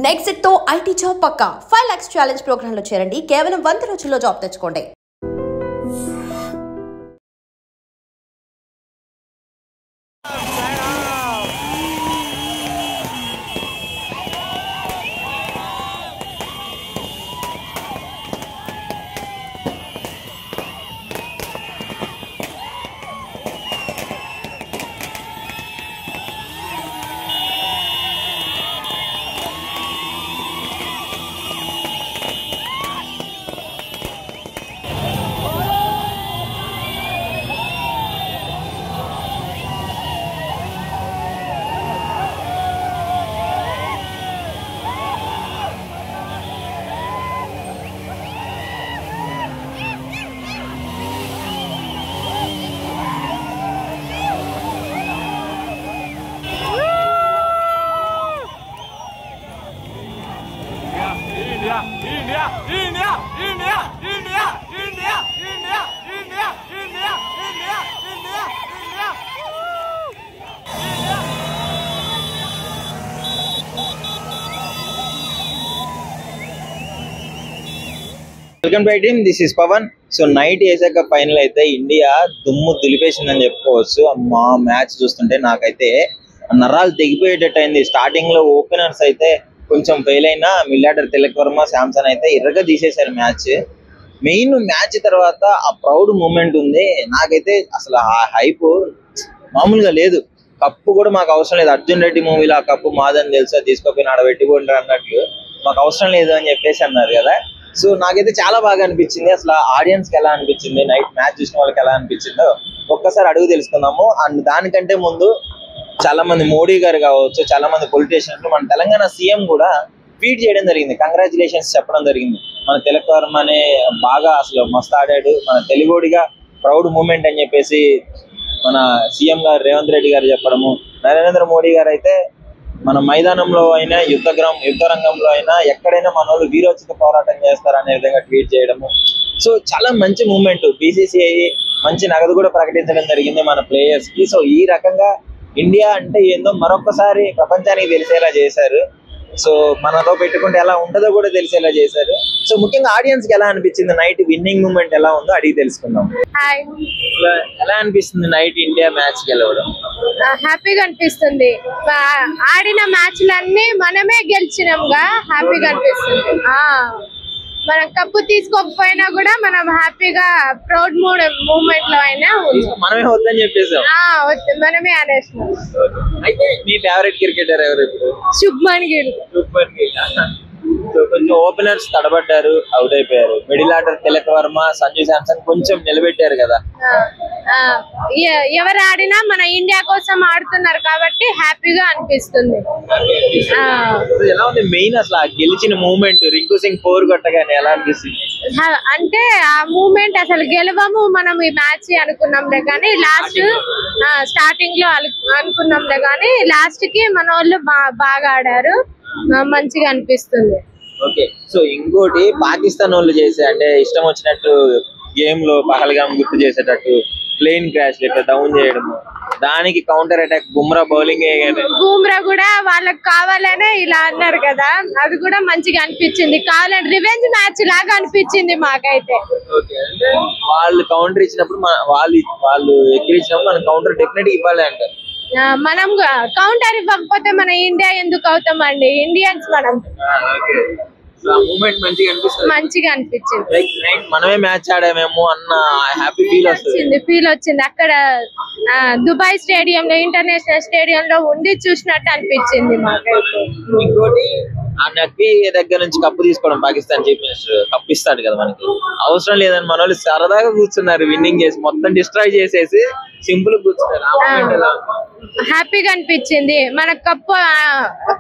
Next తో IT job పక్కా 5 lakhs challenge program లో చేరండి. కేవలం 100 రోజుల్లో జాబ్ తెచ్చుకోండి. Welcome to I team, this is Pawan. So night Asia cup final అయితే ఇండియా దుమ్ము దులిపేసిందని చెప్పుకోవచ్చు. మా మ్యాచ్ చూస్తుంటే నాకైతే నరాలు తెగిపోయేటట్టు అయింది. స్టార్టింగ్ లో ఓపెనర్స్ అయితే కొంచెం ఫెయిల్ అయినా మిల్లాటర్, తిలక్ వర్మ, శాంసన్ అయితే ఎర్రగా తీసేశారు మ్యాచ్. మెయిన్ మ్యాచ్ తర్వాత ఆ ప్రౌడ్ మూమెంట్ ఉంది. నాకైతే అసలు ఆ హైప్ మామూలుగా లేదు. కప్పు కూడా మాకు అవసరం లేదు. అర్జున్ రెడ్డి మూవీలో ఆ కప్పు మాదని తెలుసా, తీసుకోపోయి ఆడ పెట్టుకుంటారు అన్నట్లు మాకు అవసరం లేదు అని చెప్పేసి అన్నారు కదా. సో నాకైతే చాలా బాగా అనిపించింది. అసలు ఆడియన్స్ కి ఎలా అనిపించింది, నైట్ మ్యాచ్ చూసిన వాళ్ళకి ఎలా అనిపించిందో ఒక్కసారి అడుగు తెలుసుకుందాము. అండ్ దానికంటే ముందు చాలా మంది మోడీ గారు కావచ్చు, చాలా మంది పొలిటీషియన్స్, మన తెలంగాణ సీఎం కూడా ట్వీట్ చేయడం జరిగింది, కంగ్రాచులేషన్స్ చెప్పడం జరిగింది. మన తిలక్ వర్మ అనే బాగా అసలు మస్తు ఆడాడు, మన తెలుగోడిగా ప్రౌడ్ మూమెంట్ అని చెప్పేసి మన సీఎం గారు రేవంత్ రెడ్డి గారు చెప్పడము. నరేంద్ర మోడీ గారు అయితే మన మైదానంలో అయినా యుద్ధ రంగంలో అయినా ఎక్కడైనా మన వాళ్ళు వీరోచిత పోరాటం చేస్తారు అనే విధంగా ట్వీట్ చేయడము. సో చాలా మంచి మూమెంట్. బీసీసీఐ మంచి నగదు కూడా ప్రకటించడం జరిగింది మన ప్లేయర్స్ కి. సో ఈ రకంగా ఇండియా అంటే ఏందో మరొకసారి ప్రపంచానికి తెలిసేలా చేశారు. సో మనతో పెట్టుకుంటే ఎలా ఉంటుందో కూడా తెలిసేలా చేశారు. సో ముఖ్యంగా ఆడియన్స్ కి ఎలా అనిపించింది, నైట్ విన్నింగ్ మూమెంట్ ఎలా ఉందో అడిగి తెలుసుకుందాం. ఎలా అనిపిస్తుంది నైట్ ఇండియా మ్యాచ్ గెలవడం? హ్యాపీగా అనిపిస్తుంది. ఆడిన మ్యాచ్లన్నీ మనమే గెలిచినాంగా హ్యాపీగా అనిపిస్తుంది. మనం కప్పు తీసుకోకపోయినా కూడా మనం హ్యాపీగా ప్రౌడ్ మూమెంట్ లో అయినా మనమే వద్దని చెప్పేసాం, మనమే ఆడేసినాం. అయితే మీ ఫేవరెట్ క్రికెటర్ ఎవరు ఇప్పుడు? శుభ్మన్ గిల్. సో కొంచెం ఓపెనర్స్ తడబడ్డారు, అవుట్ అయిపోయారు. మిడిల్ ఆర్డర్ తిలక్ వర్మ, సంజు శాంసన్ కొంచెం నిలబెట్టారు కదా. ఎవరు ఆడినా మన ఇండియా కోసం ఆడుతున్నారు కాబట్టి హ్యాపీగా అనిపిస్తుంది. ఎలా ఉంది మెయిన్ అసలు గెలిచిన మూమెంట్? రింకు సింగ్ 4 కొట్టగానే ఎలా అనిపిస్తుంది? అంటే ఆ మూమెంట్ అసలు గెలవము మనం ఈ మ్యాచ్ అనుకున్నాంలే కానీ లాస్ట్ స్టార్టింగ్ లో అనుకున్నాంలే కానీ లాస్ట్ కి మన వాళ్ళు బాగా ఆడారు, మంచిగా అనిపిస్తుంది. ఓకే, సో ఇంకోటి పాకిస్తాన్ వాళ్ళు చేసే అంటే ఇష్టం వచ్చినట్టు గేమ్ లో పహల్గాం గుర్తు చేసేటట్టు ప్లేన్ క్రాష్ ఇట్లా డౌన్ చేయడం, దానికి counter attack Bumrah bowling. Bumrah కూడా వాళ్ళకి కావాలనే ఇలా అన్నారు కదా, అది కూడా మంచిగా అనిపించింది. కావాలని రివెంజ్ మ్యాచ్ లాగా అనిపించింది మాకైతే. వాళ్ళు కౌంటర్ ఇచ్చినప్పుడు వాళ్ళు ఎక్కిరించినప్పుడు మనం కౌంటర్ డెఫినెట్ ఇవ్వాలి అంటారు. మనం కౌంటర్ ఇవ్వకపోతే మన ఇండియా ఎందుకు అవుతామండి, ఇండియన్స్ మనం. మంచిగా అనిపించింది. మనమే మ్యాచ్ ఆడామేమో అన్న హ్యాపీ ఫీల్ వచ్చింది. అక్కడ దుబాయ్ స్టేడియం లో, ఇంటర్నేషనల్ స్టేడియం లో ఉండి చూసినట్టు అనిపించింది మాకైతే. ఇంకోటి ఆ నక్కి దగ్గర నుంచి కప్పు తీసుకోవడం, పాకిస్తాన్ చీఫ్ మినిస్టర్ కప్పు ఇస్తాడు కదా మనకి, అవసరం లేదని మన వాళ్ళు సరదాగా కూర్చున్నారు, విన్నింగ్ చేసి మొత్తం డిస్ట్రాయ్ చేసేసి సింపుల్ కూర్చున్నారు. హ్యాపీగా అనిపించింది. మన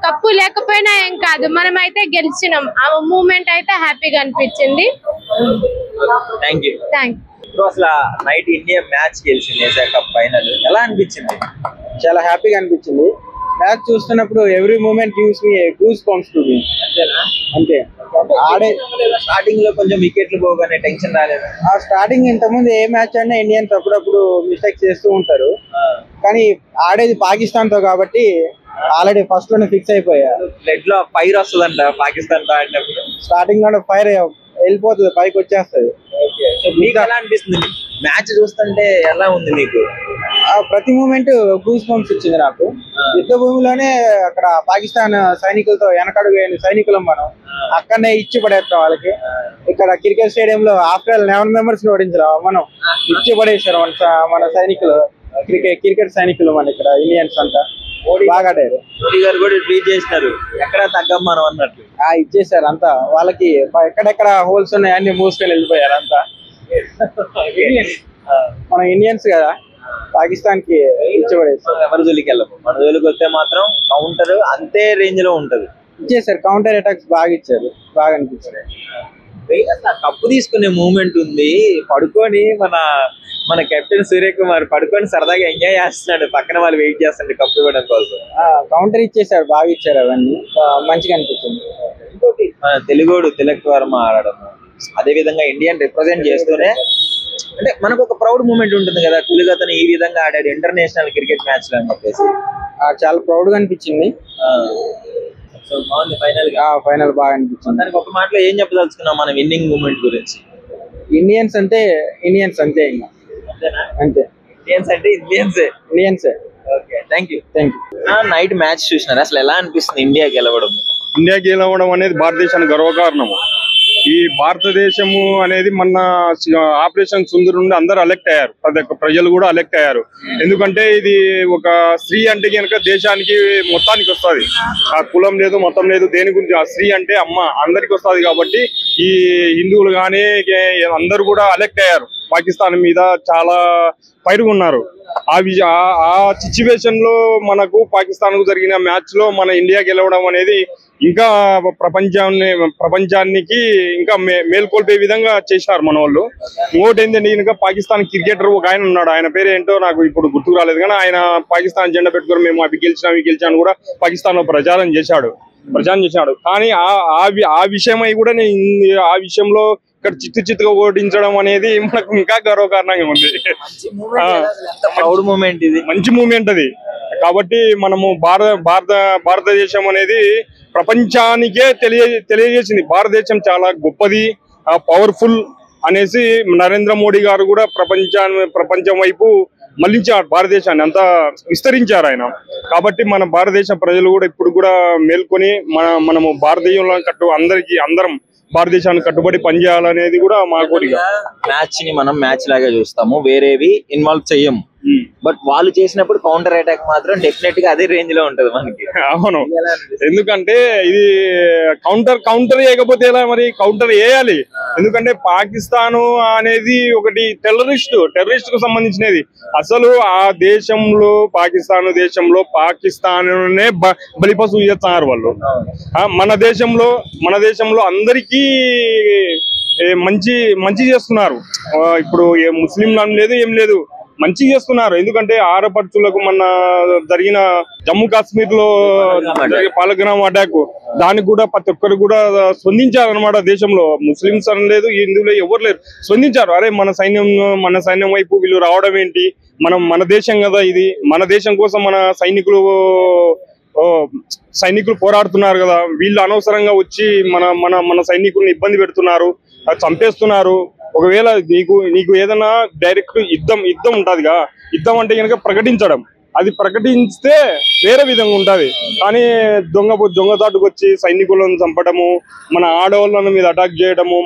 కప్పు లేకపోయినా ఏం కాదు, మనం అయితే గెలిచినాం. ఆ మూమెంట్ అయితే హ్యాపీగా అనిపించింది. Thank you. అసలు నైట్ ఇండియా మ్యాచ్ గెలిచింది ఏషియా కప్ ఫైనల్, ఎలా అనిపించింది? చాలా హ్యాపీగా అనిపించింది. మ్యాచ్ చూస్తున్నప్పుడు every moment gives me goose bumps to me. అంతే. ఆడే స్టార్టింగ్ లో కొంచెం వికెట్లు పోగానే టెన్షన్ రాలేదు? ఆ స్టార్టింగ్ ఇంతకుముందు ఏ మ్యాచ్ అయినా ఇండియన్స్ అప్పుడప్పుడు మిస్టేక్స్ చేస్తూ ఉంటారు, కానీ ఆడేది పాకిస్తాన్ తో కాబట్టి ఆల్రెడీ ఫస్ట్ లోనే ఫిక్స్ అయిపోయా. బ్లడ్ లో ఫైర్ వస్తుందంట పాకిస్తాన్ తో ఆడినప్పుడు. స్టార్టింగ్ లోనే ఫైర్ వెళ్ళిపోతుంది, పైకి వచ్చేస్తుంది. మీకు ఎలా అనిపిస్తుంది మ్యాచ్ చూస్తుంటే? ఎలా ఉంది మీకు? ప్రతి మూమెంట్ గూస్ బంప్స్ ఇచ్చింది నాకు. యుద్ధ భూమిలోనే అక్కడ పాకిస్తాన్ సైనికులతో వెనకడుగు సైనికులం మనం అక్కడనే ఇచ్చి పడేస్తాం వాళ్ళకి. ఇక్కడ క్రికెట్ స్టేడియం లో ఆఫ్టర్ 11 మెంబర్స్ ఓడించరా మనం, ఇచ్చి పడేసారు మన సైనికులు. క్రికెట్ సైనికులు మన ఇక్కడ ఇండియన్స్ అంతా బాగా ఆడారు. మోడీ గారు కూడా ట్వీట్ చేసినారు, ఎక్కడ తగ్గం మనం అన్నట్లు. ఇచ్చేసారు అంతా వాళ్ళకి. ఎక్కడెక్కడ హోల్స్ ఉన్నాయి అన్ని మూసుకొని వెళ్ళిపోయారు అంతా. మన ఇండియన్స్ కదా, పాకిస్తాన్ కి ఇచ్చిపడేస్తారు. ఎవరి జోలికి వెళ్ళము, మన జోలికి వస్తే మాత్రం కౌంటర్ అంతే రేంజ్ లో ఉంటది. ఇచ్చేసారు, కౌంటర్ అటాక్స్ బాగా ఇచ్చారు, బాగా అనిపించారు. అసలు కప్పు తీసుకునే మూమెంట్ ఉంది. పడుకొని మన కెప్టెన్ సూర్యకుమార్ పడుకొని సరదాగా ఎంజాయ్ చేస్తున్నాడు, పక్కన వాళ్ళు వెయిట్ చేస్తుండే కప్పు ఇవ్వడం కోసం. కౌంటర్ ఇచ్చేసారు, బాగా ఇచ్చారు, అవన్నీ మంచిగా అనిపించింది. ఇంకోటి తెలుగోడు తిలక్ వర్మ ఆడడం, అదే విధంగా ఇండియన్ రిప్రజెంట్ చేస్తూనే అంటే మనకు ఒక ప్రౌడ్ మూమెంట్ ఉంటుంది కదా, కులిగతను ఈ విధంగా ఆడాడు ఇంటర్నేషనల్ క్రికెట్ మ్యాచ్ లో అని చెప్పేసి చాలా ప్రౌడ్ గా అనిపించింది. సో బాగుంది. ఫైనల్ బాగా అనిపించింది. దానికి ఒక మాటలో ఏం చెప్పదలుచుకున్నాం మన విన్నింగ్ మూమెంట్ గురించి? ఇండియన్స్ అంటే ఇండియన్స్ అంతే, ఇంకా అంతే. ఇండియన్స్ అంటే ఇండియన్సే. Okay, thank you. Night match చూసినారు, అసలు ఎలా అనిపిస్తుంది ఇండియా గెలవడం? ఇండియా గెలవడం అనేది భారతదేశానికి గర్వకారణము. ఈ భారతదేశము అనేది మన ఆపరేషన్ సింధూర్ నుండి అందరూ అలెక్ట్ అయ్యారు, ప్రతి ఒక్క ప్రజలు కూడా అలెక్ట్ అయ్యారు. ఎందుకంటే ఇది ఒక స్త్రీ అంటే కనుక దేశానికి మొత్తానికి వస్తుంది. ఆ కులం లేదు, మతం లేదు, దేని గురించి. ఆ స్త్రీ అంటే అమ్మ అందరికి వస్తుంది. కాబట్టి ఈ హిందువులు కానీ అందరూ కూడా అలెక్ట్ అయ్యారు. పాకిస్తాన్ మీద చాలా ఫైర్ ఉన్నారు. ఆ సిచ్యువేషన్ లో మనకు పాకిస్తాన్ కు జరిగిన మ్యాచ్ లో మన ఇండియా గెలవడం అనేది ఇంకా ప్రపంచానికి ఇంకా మేల్కొల్పే విధంగా చేశారు మన వాళ్ళు. ఇంకోటి ఏంటంటే ఇంకా పాకిస్తాన్ క్రికెటర్ ఒక ఆయన ఉన్నాడు, ఆయన పేరు ఏంటో నాకు ఇప్పుడు గుర్తుకు రాలేదు, కానీ ఆయన పాకిస్తాన్ జెండా పెట్టుకుని మేము అవి గెలిచాను కూడా పాకిస్తాన్ లో ప్రచారం చేశాడు. కానీ ఆ విషయమై కూడా ఆ విషయంలో ఇక్కడ చిత్తుగా ఓడించడం అనేది మనకు ఇంకా గర్వకారణంగా ఉంది. మంచి మూమెంట్ అది. కాబట్టి మనము భారతదేశం అనేది ప్రపంచానికే తెలియజేసింది. భారతదేశం చాలా గొప్పది, పవర్ఫుల్ అనేసి నరేంద్ర మోడీ గారు కూడా ప్రపంచం వైపు మళ్లించారు, భారతదేశాన్ని అంతా విస్తరించారు ఆయన. కాబట్టి మన భారతదేశ ప్రజలు కూడా ఇప్పుడు కూడా మేల్కొని మనము భారతీయులను అందరం భారతదేశానికి కట్టుబడి పనిచేయాలనేది కూడా మా కోరిక. మ్యాచ్ ని మనం మ్యాచ్ లాగా చూస్తాము, వేరేవి ఇన్వాల్వ్ చెయ్యము. బట్ వాళ్ళు చేసినప్పుడు కౌంటర్ అటాక్ మాత్రం డెఫినెట్ గా అదే రేంజ్ లో ఉంటది మనకి. అవును, ఎందుకంటే ఇది కౌంటర్ చేయకపోతే ఎలా, మరి కౌంటర్ వేయాలి. ఎందుకంటే పాకిస్తాన్ అనేది ఒకటి టెర్రరిస్ట్ కు సంబంధించినది. అసలు ఆ దేశంలో పాకిస్తాన్ బలిపశువు చేస్తున్నారు వాళ్ళు. మన దేశంలో అందరికీ మంచి చేస్తున్నారు. ఇప్పుడు ముస్లింలు లేదు, ఏం లేదు, మంచి చేస్తున్నారు. ఎందుకంటే ఆడపడుచులకు మన జరిగిన జమ్మూ కాశ్మీర్ లో పాలగ్రామ్ అటాక్, దానికి కూడా ప్రతి ఒక్కరు కూడా స్పందించారనమాట. దేశంలో ముస్లింస్ అని లేదు, హిందువులు ఎవరు లేరు, స్పందించారు. అరే మన సైన్యం వైపు వీళ్ళు రావడం ఏంటి, మన దేశం కదా ఇది, మన దేశం కోసం మన సైనికులు పోరాడుతున్నారు కదా, వీళ్ళు అనవసరంగా వచ్చి మన సైనికులను ఇబ్బంది పెడుతున్నారు, చంపేస్తున్నారు. ఒకవేళ నీకు ఏదైనా డైరెక్ట్ యుద్ధం ఉంటదిగా, యుద్ధం అంటే కనుక ప్రకటించడం, అది ప్రకటిస్తే వేరే విధంగా ఉంటది. కానీ దొంగచాటుకు వచ్చి సైనికులను చంపడము, మన ఆడవాళ్ళ మీద అటాక్ చేయడము,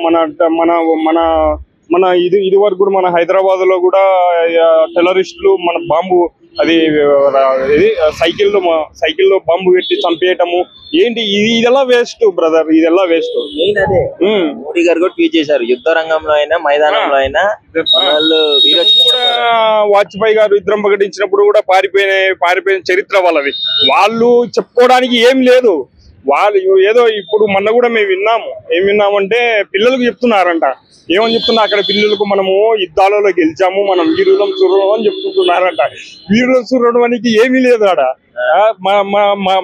మన ఇది వరకు కూడా మన హైదరాబాద్ లో కూడా టెర్రరిస్టులు మన బాంబు సైకిల్లో బాంబు పెట్టి చంపేయటము ఏంటి, ఇదెలా వేస్ట్ బ్రదర్, ఇదెల్లా వేస్ట్. మోడీ గారు కూడా ట్వీట్ చేశారు, యుద్ధ రంగంలో అయినా మైదానంలో అయినా కూడా వాజ్పేయి గారు యుద్ధం ప్రకటించినప్పుడు కూడా పారిపోయిన చరిత్ర వాళ్ళది. వాళ్ళు చెప్పుకోవడానికి ఏం లేదు. వాళ్ళు ఏదో ఇప్పుడు మొన్న కూడా మేము ఏం విన్నామంటే పిల్లలకు చెప్తున్నారంట. ఏమని చెప్తున్నా, అక్కడ పిల్లలకు మనము యుద్ధాలలో గెలిచాము, మనం వీరులం చూడడం అని చెప్తున్నారంట. వీరులం చూడడం అనేది ఏమీ లేదు ఆడ.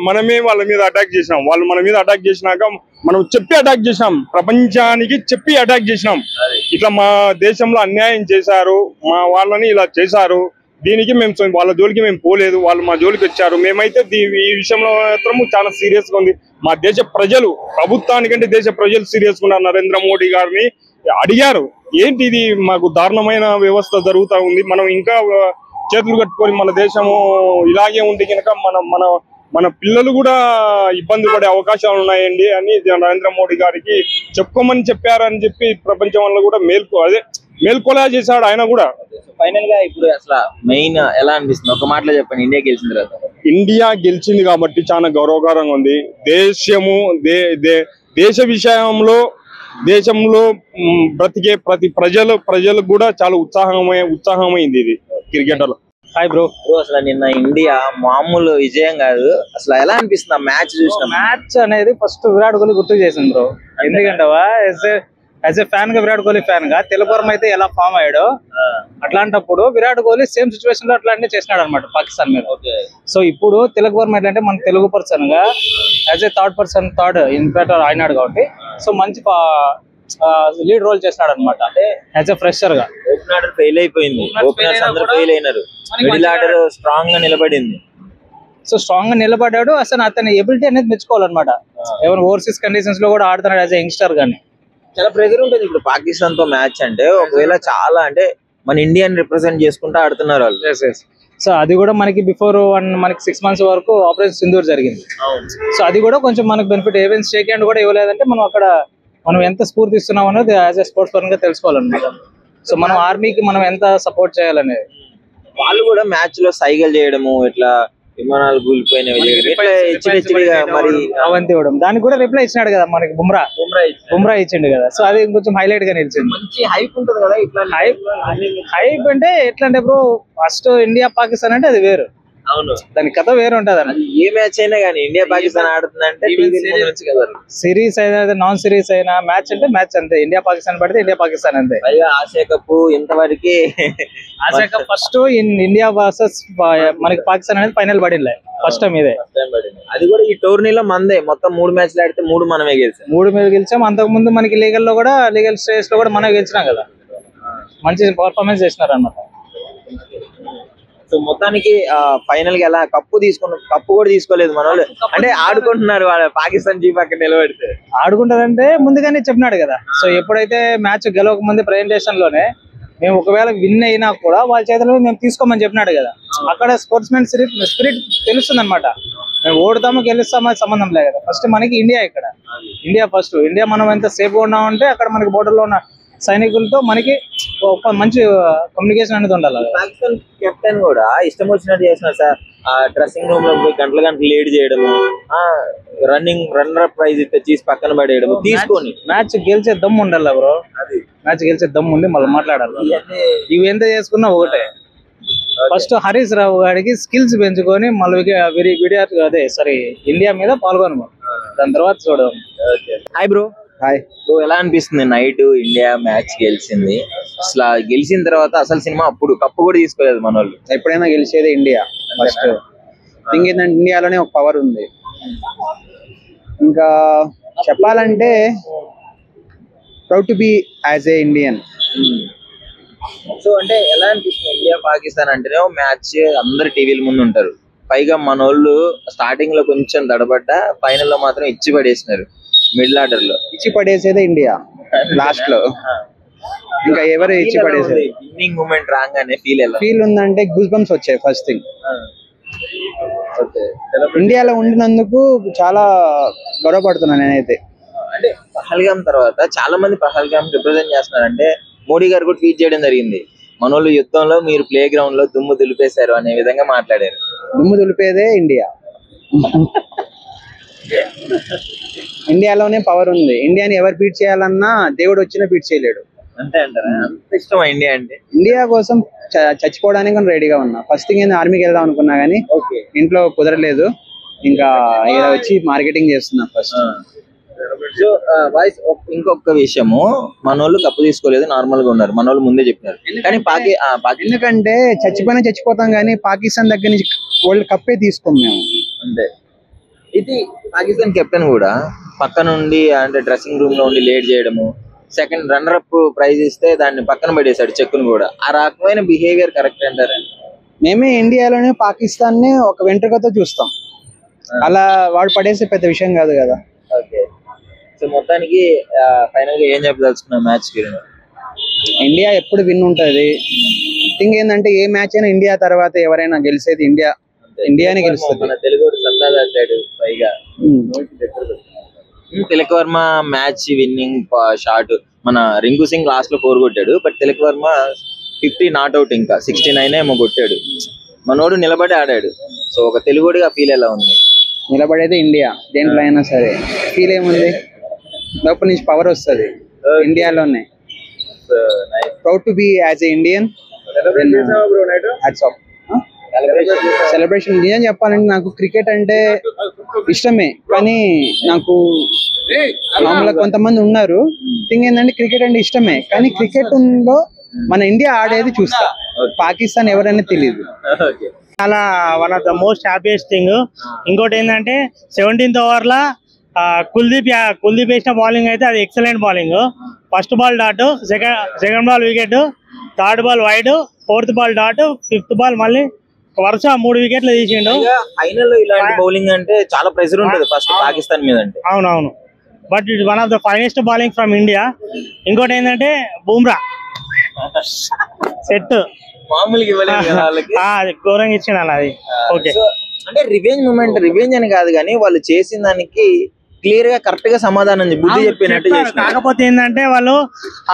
మనమే వాళ్ళ మీద అటాక్ చేసినాం. వాళ్ళు మన మీద అటాక్ చేసినాక మనం చెప్పి అటాక్ చేసినాం, ప్రపంచానికి చెప్పి అటాక్ చేసినాం. ఇట్లా మా దేశంలో అన్యాయం చేశారు, మా వాళ్ళని ఇలా చేశారు, దీనికి మేము వాళ్ళ జోలికి మేము పోలేదు, వాళ్ళు మా జోలికి వచ్చారు. మేమైతే ఈ విషయంలో మాత్రం చాలా సీరియస్ గా ఉంది. మా దేశ ప్రజలు, ప్రభుత్వానికంటే దేశ ప్రజలు సీరియస్ గా ఉన్నారు. నరేంద్ర మోడీ గారిని అడిగారు, ఏంటి ఇది మాకు దారుణమైన వ్యవస్థ జరుగుతూ ఉంది, మనం ఇంకా చేతులు కట్టుకొని మన దేశము ఇలాగే ఉంటే కనుక మన పిల్లలు కూడా ఇబ్బంది పడే అవకాశాలు ఉన్నాయండి అని నరేంద్ర మోడీ గారికి చెప్పుకోమని చెప్పారని చెప్పి ప్రపంచం వల్ల కూడా మేల్కొలా చేశాడు ఆయన కూడా. ఫైనల్ గా ఇప్పుడు అసలు మెయిన్ ఎలా అనిపిస్తుంది, ఒక మాటలో చెప్పండి, ఇండియా గెలిచిన తర్వాత? ఇండియా గెలిచింది కాబట్టి చాలా గౌరవకరంగా ఉంది. దేశ దేశంలో బ్రతికే ప్రతి ప్రజలకు కూడా చాలా ఉత్సాహమైంది ఇది క్రికెటర్. Hi bro. అసలు నిన్న ఇండియా మామూలు విజయం కాదు, అసలు ఎలా అనిపిస్తుంది ఆ మ్యాచ్ చూసిన? మ్యాచ్ అనేది ఫస్ట్ విరాట్ కోహ్లీ గుర్తు చేసింది బ్రో. ఎందుకంటే యాజ్ ఏ ఫ్యాన్ గా, విరాట్ కోహ్లీ ఫ్యాన్ గా తెలుగువరం అయితే ఎలా ఫామ్ అయ్యాడో అట్లాంటప్పుడు విరాట్ కోహ్లీ సేమ్ సిచ్యువేషన్ లో అట్లాంటి చేసినాడు అనమాట పాకిస్తాన్ మీద. సో ఇప్పుడు తెలుగువరం ఏంటంటే మన తెలుగు పర్సన్ గా యాజ్ ఏ థర్డ్ ఇన్ఫాక్టర్ అయినాడు కాబట్టి సో మంచి లీడ్ రోల్ చేసినాడు అనమాట. అంటే యాజ్ ఏ ఫ్రెషర్ గా. ఓపెన్ ఆర్డర్ ఫెయిల్ అయిపోయింది, ఓపెనర్స్ అందరూ ఫెయిల్ అయినారు, మిడిల్ ఆర్డర్ స్ట్రాంగ్ గా నిలబడింది. సో స్ట్రాంగ్ గా నిలబడ్డాడు. అసలు అతని ఎబిలిటీ అనేది మెచ్చుకోవాలన్నమాట. ఎవరు ఓవర్సీస్ కండిషన్స్ లో కూడా ఆడుతున్నాడు యాజ్ ఏ యంగ్స్టర్ గానీ. చాలా ప్రెజర్ ఉంటుంది ఇప్పుడు పాకిస్తాన్ తో మ్యాచ్ అంటే. ఒకవేళ చాలా అంటే మన ఇండియాని రిప్రజెంట్ చేసుకుంటూ ఆడుతున్నారు వాళ్ళు. సో అది కూడా మనకి బిఫోర్ మనకి 6 months వరకు ఆపరేషన్ సింధూర్ జరిగింది. సో అది కూడా కొంచెం మనకు బెనిఫిట్. ఈవెన్ షేక్ హ్యాండ్ కూడా ఇవ్వలేదంటే మనం ఎంత స్ఫూర్తి ఇస్తున్నాం అనేది యాజ్ ఎ స్పోర్ట్స్ పరంగా తెలుసుకోవాలన్నమాట. సో మనం ఆర్మీకి మనం ఎంత సపోర్ట్ చేయాలనేది. వాళ్ళు కూడా మ్యాచ్ లో సైకిల్ చేయడము, ఇట్లా విమానాలు కూలిపోయినవి మరి అవంతి ఇవ్వడం, దానికి కూడా రిప్లై ఇచ్చినాడు కదా మనకి బుమ్రా ఇచ్చిండు కదా. సో అది కొంచెం హైలైట్ గా నిలిచింది. మంచి హైప్ ఉంటుంది కదా. ఇట్లా హైప్ అంటే ఎట్లా అంటే బ్రో, ఫస్ట్ ఇండియా పాకిస్తాన్ అంటే అది వేరు. అవును, దాని కథ వేరు ఉంటది అన్న. ఏ మ్యాచ్ అయినా కానీ ఇండియా పాకిస్తాన్ ఆడుతుందంటే సిరీస్ అయినా నాన్ సిరీస్ అయినా మ్యాచ్ అంటే మ్యాచ్ అంతే. ఇండియా పాకిస్తాన్ పడితే ఇండియా పాకిస్తాన్ అంతే. ఆసియా కప్ ఇంతవరకు Asia cup first India versus మనకి పాకిస్తాన్ అనేది ఫైనల్ పడింది ఫస్ట్ టైం ఇదే. అది కూడా ఈ టోర్నీలో మందే మొత్తం 3 మ్యాచ్లు ఆడితే 3 మనమే గెలిచాం. 3 గెలిచాం. అంతకు ముందు మనకి లీగల్ స్టేజ్ లో కూడా మనమే గెలిచినాం కదా. మంచి పర్ఫార్మెన్స్ చేసినారు అన్నమాట. సో మొత్తానికి ఫైనల్ గా ఎలా కప్పు కూడా తీసుకోలేదు మన వాళ్ళు. అంటే ఆడుకుంటున్నారు వాళ్ళ పాకిస్తాన్ చీఫ్ అక్కడ నిలబెడితే. ఆడుకుంటారంటే ముందుగానే చెప్పినాడు కదా. సో ఎప్పుడైతే మ్యాచ్ గెలవక ముందు ప్రెజెంటేషన్ లోనే మేము ఒకవేళ విన్ అయినా కూడా వాళ్ళ చేతిలో మేము తీసుకోమని చెప్పినాడు కదా. అక్కడ స్పోర్ట్స్ మ్యాన్ స్పిరిట్ తెలుస్తుంది అనమాట. మేము ఓడుతామో గెలుస్తామో సంబంధం లేదు కదా. ఫస్ట్ మనకి ఇండియా, ఇక్కడ ఇండియా ఫస్ట్. ఇండియా మనం ఎంత సేఫ్ గా ఉన్నామంటే అక్కడ మనకి బోర్డర్ లో ఉన్న సైనికులతో మనకి ఒక మంచి కమ్యూనికేషన్ అనేది ఉండాలి. పాకిస్తాన్ కెప్టెన్ కూడా ఇష్టం వచ్చినట్టు చేస్తున్నారు సార్. డ్రెస్సింగ్ రూమ్ లో పోయి గంటలు లేట్ చేయడము, రన్నర్ ప్రైజ్ తీసి పక్కన పడేయడము తీసుకొని. మ్యాచ్ గెలిచే దమ్ము ఉండాలి బ్రో. అది మ్యాచ్ గెలిచే దమ్ము ఉండి మళ్ళీ మాట్లాడాలి. ఇవి ఎంత చేసుకున్నా ఒకటే. ఫస్ట్ హరీష్ రావు గారికి స్కిల్స్ పెంచుకొని మళ్ళీ ఇండియా మీద పాల్గొనము, దాని తర్వాత చూడము. Hi bro. హాయ్. సో ఎలా అనిపిస్తుంది నైట్ ఇండియా మ్యాచ్ గెలిచింది? అసలు గెలిచిన తర్వాత అసలు సినిమా అప్పుడు కప్పు కూడా తీసుకోలేదు మన వాళ్ళు. ఎప్పుడైనా గెలిచేది ఇండియా ఫస్ట్ థింగ్ ఏంటంటే ఇండియాలోనే ఒక పవర్ ఉంది. ఇంకా చెప్పాలంటే proud to be as a Indian. So అంటే ఎలా అనిపిస్తుంది ఇండియా పాకిస్తాన్ అంటేనే మ్యాచ్ అందరు టీవీల ముందు ఉంటారు. పైగా మన వాళ్ళు స్టార్టింగ్ లో కొంచెం తడబడ్డా ఫైనల్ లో మాత్రం ఇచ్చి పడేసినారు. మిడిల్ ఆర్డర్ లో ఇచ్చి పడేసేదే ఇండియా లాస్ట్ లో. ఇంకా ఎవరు ఇచ్చి పడేసేది. విన్నింగ్ మూమెంట్ రాగానే ఫీల్ ఉందంటే గూస్ బంప్స్ వచ్చాయి ఫస్ట్ థింగ్. ఇండియాలో ఉండినందుకు చాలా గౌరవపడుతున్నాను నేనైతే. అంటే పహల్గామ్ తర్వాత చాలా మంది పహల్గామ్ రిప్రజెంట్ చేస్తున్నారంటే మోడీ గారు కూడా ట్వీట్ చేయడం జరిగింది. మనోళ్ళు యుద్ధంలో మీరు ప్లే గ్రౌండ్ లో దుమ్ము దులిపేశారు అనే విధంగా మాట్లాడారు. దుమ్ము దులిపేదే ఇండియా. ఇండియాలోనే పవర్ ఉంది. ఇండియాని ఎవరు బీట్ చేయాలన్నా దేవుడు వచ్చినా బీట్ చేయలేడు. అంతే అంటారా? అంత ఇష్టమా ఇండియా అంటే? ఇండియా కోసం చచ్చిపోవడానికి రెడీగా ఉన్నా. ఫస్ట్ థింగ్ ఏంది ఆర్మీకి వెళ్దాం అనుకున్నా గానీ ఇంట్లో కుదరలేదు. ఇంకా ఇలా వచ్చి మార్కెటింగ్ చేస్తున్నా ఫస్ట్. సో వాయిస్ ఇంకొక విషయము, మన వాళ్ళు కప్పు తీసుకోలేదు, నార్మల్ గా ఉన్నారు, మన వాళ్ళు ముందే చెప్పినారు. కానీ ఎందుకంటే చచ్చిపోతాం కానీ పాకిస్తాన్ దగ్గర నుంచి వరల్డ్ కప్పే తీసుకోం మేము. అంతే. ఇది పాకిస్తాన్ కెప్టెన్ కూడా పక్క నుండి అంటే డ్రెస్సింగ్ రూమ్ లో ఉండి లేట్ చేయడము, సెకండ్ రన్నర్ అప్ ప్రైజ్ ఇస్తే దాన్ని పక్కన పడేశాడు చెక్కును కూడా. ఆ రకమైన బిహేవియర్ కరెక్ట్ అంటారా? మేమే ఇండియాలోనే పాకిస్తాన్ ని ఒక వెంట్రుకతో చూస్తాం. అలా వాడు పడేసే పెద్ద విషయం కాదు కదా. ఓకే, సో మొత్తానికి ఫైనల్ గా ఏం చెప్పదలుచుకున్నా మ్యాచ్ కి? ఇండియా ఎప్పుడు విన్ ఉంటది. థింగ్ ఏంటంటే ఏ మ్యాచ్ అయినా ఇండియా తర్వాత ఎవరైనా గెలిచేది ఇండియానే గెలుస్తుంది. మన తెలుగు సత్తా దాటాడు పైగా. Tilak Varma match winning shot, మన రింకు సింగ్ లాస్ట్ లో 4 కొట్టాడు. But Tilak Varma 50 not out, ఇంకా 69 ఏమో కొట్టాడు. మనోడు నిలబడి ఆడాడు. సో ఒక తెలుగుడిగా ఫీల్ ఎలా ఉంది? నిలబడేది ఇండియా దేంట్లో అయినా సరే. ఫీల్ ఏముంది, లోపల నుంచి పవర్ వస్తుంది ఇండియాలోనే. Proud to be as a Indian. Celebration నిజం చెప్పాలంటే నాకు క్రికెట్ అంటే ఇష్టమే, కానీ నాకు మామూలుగా కొంతమంది ఉన్నారు. థింగ్ ఏంటంటే క్రికెట్ అంటే ఇష్టమే, కానీ క్రికెట్ లో మన ఇండియా ఆడేది చూస్తా, పాకిస్తాన్ ఎవరైనా తెలియదు. చాలా one of the most happiest thing. ఇంకోటి ఏంటంటే 17th ఓవర్లో కుల్దీప్ వేసిన బౌలింగ్ అయితే అది excellent bowling. First ball dot, second ball wicket, third ball wide, fourth ball dot, fifth ball మళ్ళీ వరుస 3 వికెట్లు తీసిండు. ఫైనల్ లో ఇలాంటి బౌలింగ్ అంటే చాలా ప్రెషర్ ఉంటుంది ఫస్ట్ పాకిస్తాన్ మీద అంటే. అవునవును, but it one of the finest bowling from India. ఇంకోటి ఏంటంటే బూమ్రా సెట్ మామూలుగా ఇవ్వలేదు వాళ్ళకి, ఘోరంగా ఇచ్చిన అది. ఓకే, అంటే రివెంజ్ అని కాదు, కానీ వాళ్ళు చేసిన దానికి క్లియర్ గా కరెక్ట్ గా సమాధానం బుద్ధి చెప్పినట్టు. కాకపోతే ఏంటంటే వాళ్ళు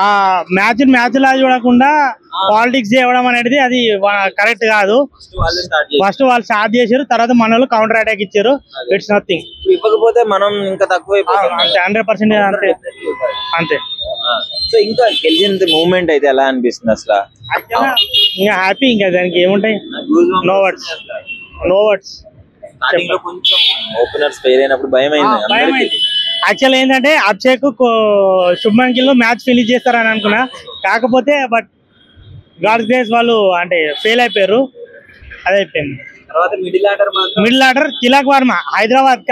ఆ మ్యాచ్ లా చూడకుండా పాలిటిక్స్ చేయడం అనేది అది కరెక్ట్ కాదు. ఫస్ట్ వాళ్ళు స్టార్ట్ చేశారు, తర్వాత మన వాళ్ళు కౌంటర్ అటాక్ ఇచ్చారు. It's nothing. ఇవ్వకపోతే మనం ఇంకా తక్కువ 100% అంతే. సో ఇంకా గెలిచిన మూమెంట్ అయితే ఎలా అనిపిస్తుంది అసలు? ఇంకా హ్యాపీ, ఇంకా దానికి ఏముంటాయి, నో వర్డ్స్. స్టార్టింగ్ లో కొంచెం ఓపెనర్స్ ఫెయిల్ అయినప్పుడు భయం అయింది. యాక్చువల్ ఏంటంటే అభిషేక్ శుభ్మన్ గిల్ మ్యాచ్ ఫినిష్ చేస్తారని అనుకున్నా, కాకపోతే బట్ గాడ్స్ గ్రేస్ వాళ్ళు అంటే ఫెయిల్ అయిపోయారు. అదే అయిపోయింది. తర్వాత middle order Tilak Varma, Hyderabad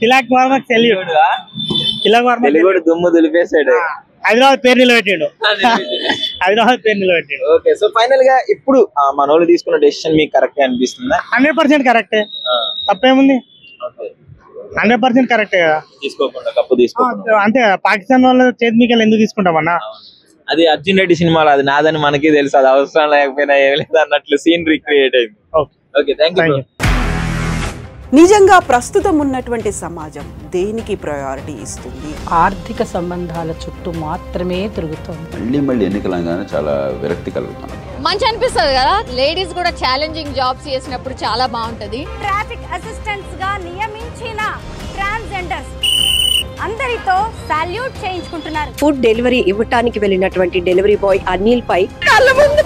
Tilak Varma salute. Tilak Varma దుమ్ము దులిపేసాడు, హైదరాబాద్ పేరు నిలబెట్టాడు. ఓకే, సో ఫైనల్ గా ఇప్పుడు మన వాళ్ళు తీసుకున్న డెసిషన్ మీకు కరెక్ట్ అనిపిస్తుందా? 100% కరెక్టే, తప్పేముంది. 100% కరెక్టే కదా, తీసుకోకుండా కప్పు తీసుకోకుండా అంతే కదా. పాకిస్తాన్ వాళ్ళ చేతి మీకు ఎందుకు తీసుకుంటామన్నా? అది అర్జున్ రెడ్డి సినిమాలో అది నాదని మనకి తెలుసు, అది అవసరం లేకపోయినా ఏమి లేదు అన్నట్లు సీన్ రీక్రియేట్ అయింది. Okay, thank you. నిజంగా ప్రస్తుతం ఉన్నటువంటి సమాజం దేనికి ప్రయారిటీ ఇస్తుంది? ఆర్థిక సంబంధాల చుట్టూ మాత్రమే తిరుగుతుంది. మళ్ళీ ఎన్నికలంగానే చాలా విరక్తి కలుగుతాం. మంచి అనిపిస్తుంది కదా, లేడీస్ కూడా ఛాలెంజింగ్ జాబ్స్ చేసినప్పుడు చాలా బాగుంటది. ట్రాఫిక్ అసిస్టెంట్స్ గా నియమించిన ట్రాన్స్జెండర్స్ అందరితో సాల్యూట్ చేయించుకుంటున్నారు. ఫుడ్ డెలివరీ ఇవ్వటానికి వెళ్ళినటువంటి డెలివరీ బాయ్ అనిల్ పై కళ్ళ ముందు